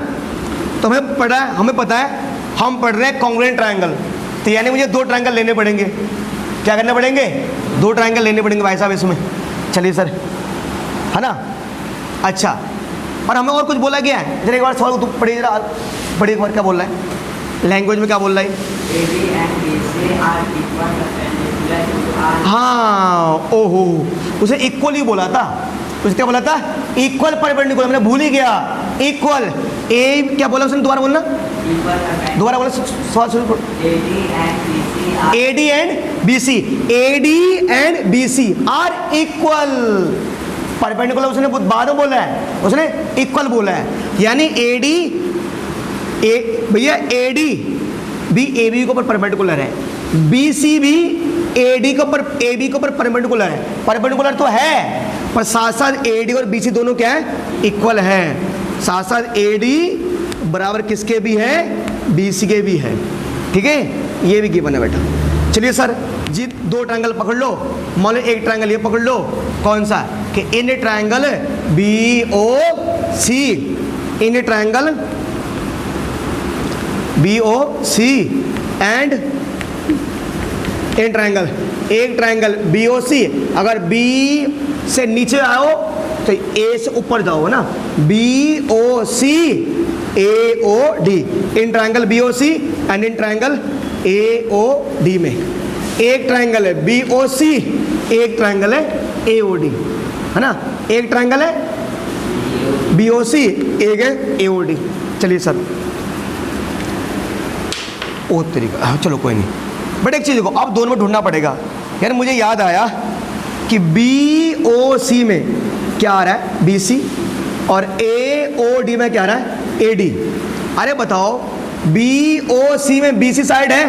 Speaker 1: तो हमें पता है हम पढ़ रहे हैं कॉन्ग्रुएंट ट्रायंगल। तो यानी मुझे दो ट्रायंगल लेने पड़ेंगे। क्या करने पड़ेंगे? दो ट्रायंगल लेने पड़ेंगे भाई साहब इसमें। चलिए सर, है ना? अच्छा, और हमें और कुछ बोला गया है? जरा एक बार सवाल तो पढ़िए, जरा पढ़िए एक बार, क्या बोल रहा है लैंग्वेज में? क्या बोल रहा है? हाँ, ओहो, उसे इक्वल ही बोला था। उसे क्या बोला था? Equal perpendicular. मैंने भूल ही गया। इक्वल ए क्या बोला उसने? दोबारा बोलना, दोबारा बोला, सवाल शुरू करो। AD and BC, AD and BC are equal. Perpendicular उसने बाद में बोला है, उसने इक्वल बोला है। यानी AD भैया AD भी AB के ऊपर परपेंडिकुलर है, BC भी AD के ऊपर AB के ऊपर परपेंडिकुलर है। परपेंडिकुलर तो है, पर साथ साथ AD और BC दोनों क्या है? इक्वल है। साथ साथ AD बराबर किसके भी है? BC के भी है। ठीक है, ये भी गिवन है बेटा। चलिए सर जी, दो ट्रायंगल पकड़ लो। मान लो एक ट्रायंगल ये पकड़ लो, कौन सा? कि in triangle BOC, in triangle BOC and in triangle, एक ट्रायंगल BOC। अगर B से नीचे आओ तो A से ऊपर जाओ ना, BOC AOD। In triangle BOC and in triangle AOD में एक ट्रायंगल है BOC, एक ट्रायंगल है AOD, है ना? एक ट्रायंगल है BOC, एक है AOD। चलिए सर, ओ तरीका, चलो कोई नहीं। बट एक चीज़ देखो, अब दोनों में ढूंढना पड़ेगा। यार मुझे याद आया कि BOC में क्या आ रहा है? BC, और AOD में क्या आ रहा है? AD। अरे बताओ, BOC में BC साइड है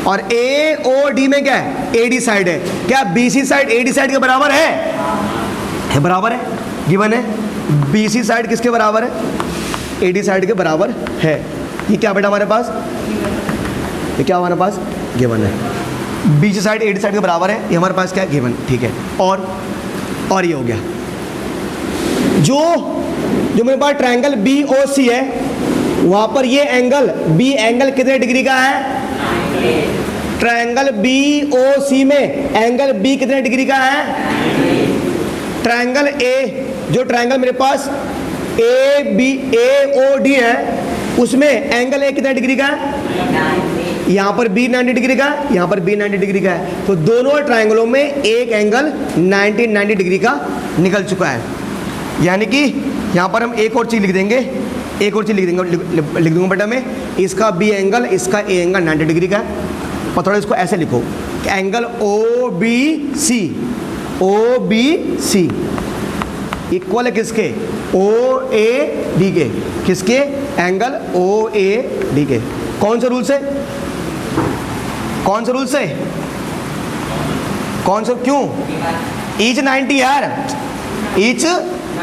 Speaker 1: और AOD में क्या है? AD साइड है। क्या BC साइड AD साइड के बराबर है? बराबर है, गिवन है। BC साइड किसके बराबर है? AD साइड के बराबर है। ये क्या बेटा हमारे पास? ये क्या हमारे पास? गिवन है। BC साइड AD साइड के बराबर है, ये हमारे पास क्या है? गिवन। ठीक है, और ये हो गया। जो मेरे पास ट्रायंगल BOC है, वहां पर ये एंगल B एंगल कितने डिग्री का है? ट्रायंगल BOC में एंगल B कितने डिग्री का है? ट्रायंगल A, जो ट्रायंगल मेरे पास AOD है, उसमें एंगल A कितने डिग्री का है? यहाँ पर B 90 डिग्री का है, यहाँ पर B 90 डिग्री का है। तो दोनों ट्रायंगलों में एक एंगल 90 डिग्री का निकल चुका है। यानी कि यहाँ पर हम एक और चीज़ लिख देंगे एक और चीज़ लिख देंगे, लिख दूंगा बेटा मैं, इसका बी एंगल, इसका ए एंगल 90 डिग्री का है। और थोड़ा इसको ऐसे लिखो कि angle O B C equal है किसके, ओ ए डी के, किसके, एंगल ओ ए डी के। कौन सा रूल से, कौन सा रूल से, कौन सा, क्यों, ईच 90 यार, ईच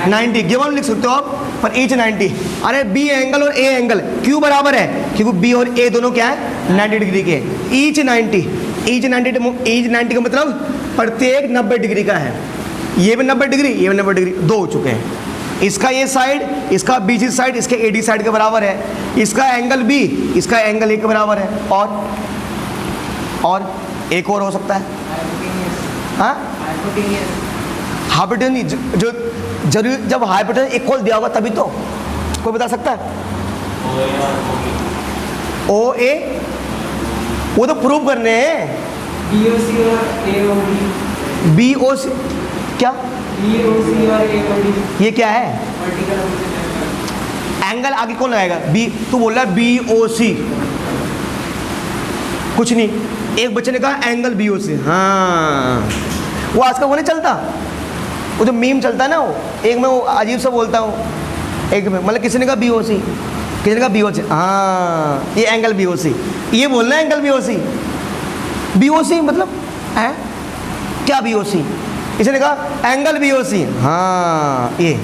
Speaker 1: 90 गिवन लिख सकते हो आप, पर ईच 90। अरे बी एंगल और ए एंगल क्यों बराबर है, क्योंकि बी और ए दोनों क्या है 90 डिग्री के। ईच 90, ईच 90 का मतलब प्रत्येक 90 डिग्री का है। ये भी 90 डिग्री, ये भी 90 डिग्री, दो हो चुके हैं। इसका ये साइड, इसका बीसी साइड, इसके एडी साइड के बराबर है। इसका एंगल बी, इसका एंगल ए के बराबर है। और एक और हो सकता है, हाँ हाइपोटेन्यूज, जो जरूरी, जब हाइपोटेन्यूज इक्वल दिया होगा तभी तो, कोई बता सकता है, ओ ए, वो तो प्रूव करने हैं, बी ओ सी, क्या ये क्या है, एंगल आगे कौन लगाएगा, बी, तू बोल रहा है बी ओ सी, कुछ नहीं, एक बच्चे ने कहा एंगल बी ओ सी, हाँ वो आजकल वो नहीं चलता, वो जो मीम चलता है ना, वो एक मैं वो अजीब सा बोलता हूँ, एक में मतलब किसी ने कहा बी ओ सी, किसी ने कहा बी ओ सी, हाँ ये एंगल बी ओ सी, ये बोलना है एंगल बी ओ सी, बी ओ सी मतलब है क्या, बी ओ सी, किसी ने कहा एंगल बी ओ सी, हाँ ये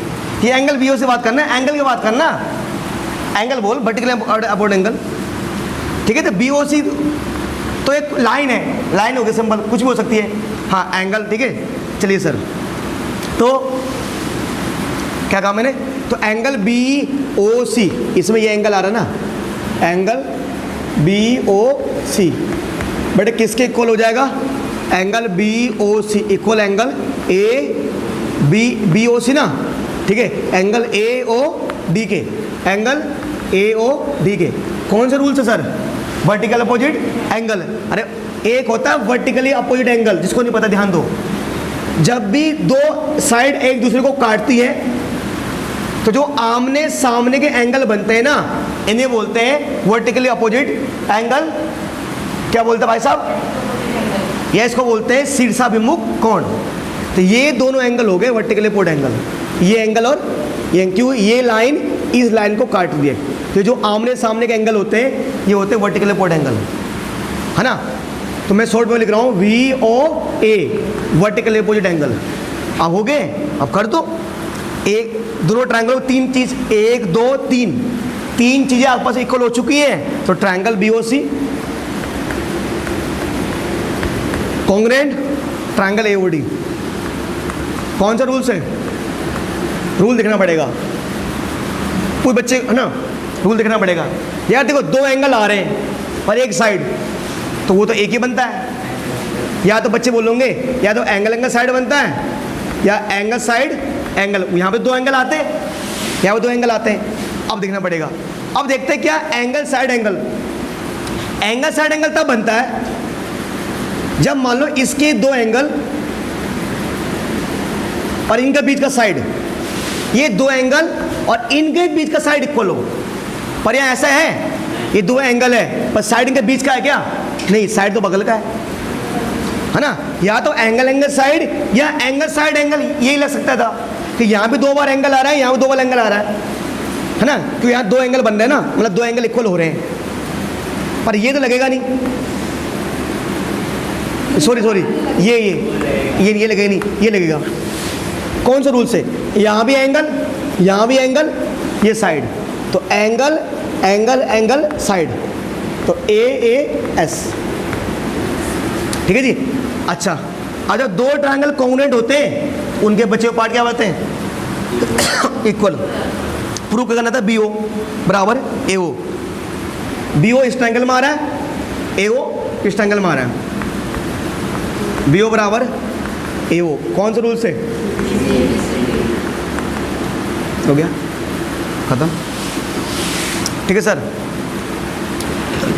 Speaker 1: एंगल बी ओ सी बात करना है, एंगल की बात करना, एंगल बोल, वर्टिकल अपवर्ड एंगल, ठीक है। तो बी ओ सी तो एक लाइन है, लाइन हो गई सिंपल, कुछ भी हो सकती है, हाँ एंगल, ठीक है। चलिए सर, तो क्या कहा मैंने, तो एंगल बी ओ सी, इसमें ये एंगल आ रहा है ना, एंगल बी ओ सी बेटे किसके इक्वल हो जाएगा, angle B O C equal angle A B O C ना, ठीक है, एंगल ए ओ डी के, एंगल ए ओ डी के। कौन से रूल से सर, वर्टिकल अपोजिट एंगल। अरे एक होता है वर्टिकली अपोजिट एंगल, जिसको नहीं पता ध्यान दो, जब भी दो साइड एक दूसरे को काटती है तो जो आमने सामने के एंगल बनते हैं ना, इन्हें बोलते हैं वर्टिकली अपोजिट एंगल। क्या बोलते हैं भाई साहब, या इसको बोलते हैं शीर्षाभिमुख कोण। तो ये दोनों एंगल हो गए वर्टिकली अपोजिट एंगल, ये एंगल और ये, क्यों, ये लाइन इस लाइन को काट दिए, तो जो आमने सामने के एंगल होते हैं ये होते हैं वर्टिकली अपोजिट एंगल, है ना। तो मैं शॉर्ट में लिख रहा हूँ वी ओ ए वर्टिकली अपोजिट एंगल। अब हो गए, अब कर दो, एक दोनों ट्रायंगल, तीन चीज, एक दो तीन, तीन चीजें आपस में इक्वल हो चुकी है, तो triangle B O C congruent triangle A O D. कौन सा रूल से, रूल देखना पड़ेगा, कोई बच्चे है ना, रूल देखना पड़ेगा यार। देखो दो एंगल आ रहे हैं पर एक साइड, तो वो तो एक ही बनता है, या तो बच्चे बोलोगे या तो एंगल साइड बनता है, या एंगल साइड एंगल, यहाँ पे दो एंगल आते हैं, यहाँ पे दो एंगल आते हैं। अब देखना पड़ेगा, अब देखते हैं क्या angle side angle. Angle side angle तब बनता है जब मान लो इसके दो एंगल और इनके बीच का साइड, ये दो एंगल और इनके बीच का साइड इक्वल हो। पर यहाँ ऐसा है, ये दो एंगल है पर साइड इनके बीच का है क्या, नहीं, साइड तो बगल का है ना। या तो एंगल साइड या एंगल साइड एंगल, यही लग सकता था कि यहाँ पे दो बार एंगल आ रहा है, यहाँ पे दो बार एंगल आ रहा है ना, क्योंकि यहाँ दो एंगल बन रहे हैं ना, मतलब दो एंगल इक्वल हो रहे हैं। पर ये तो लगेगा नहीं, सॉरी ये लगेगा नहीं, ये लगेगा। कौन सा रूल से, यहाँ भी एंगल, यहाँ भी एंगल, ये साइड, तो एंगल एंगल एंगल साइड, तो ए एस, ठीक है जी। अच्छा, जब दो ट्रायंगल कॉन्ग्रुएंट होते हैं उनके बचे हुए पार्ट क्या होते हैं, इक्वल। प्रूफ करना था बी ओ बराबर ए ओ, बी ओ इस ट्रायंगल में आ रहा है, ए ओ इस ट्रायंगल में आ रहा है, बी ओ बराबर ए ओ। कौन से रूल से, हो गया खत्म, ठीक है सर।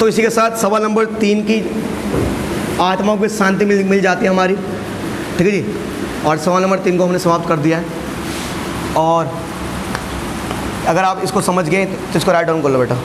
Speaker 1: तो इसी के साथ सवाल नंबर 3 की आत्माओं को शांति मिल जाती है हमारी, ठीक है जी। और सवाल नंबर 3 को हमने समाप्त कर दिया है। और अगर आप इसको समझ गए तो इसको राइट डाउन कर लो बेटा।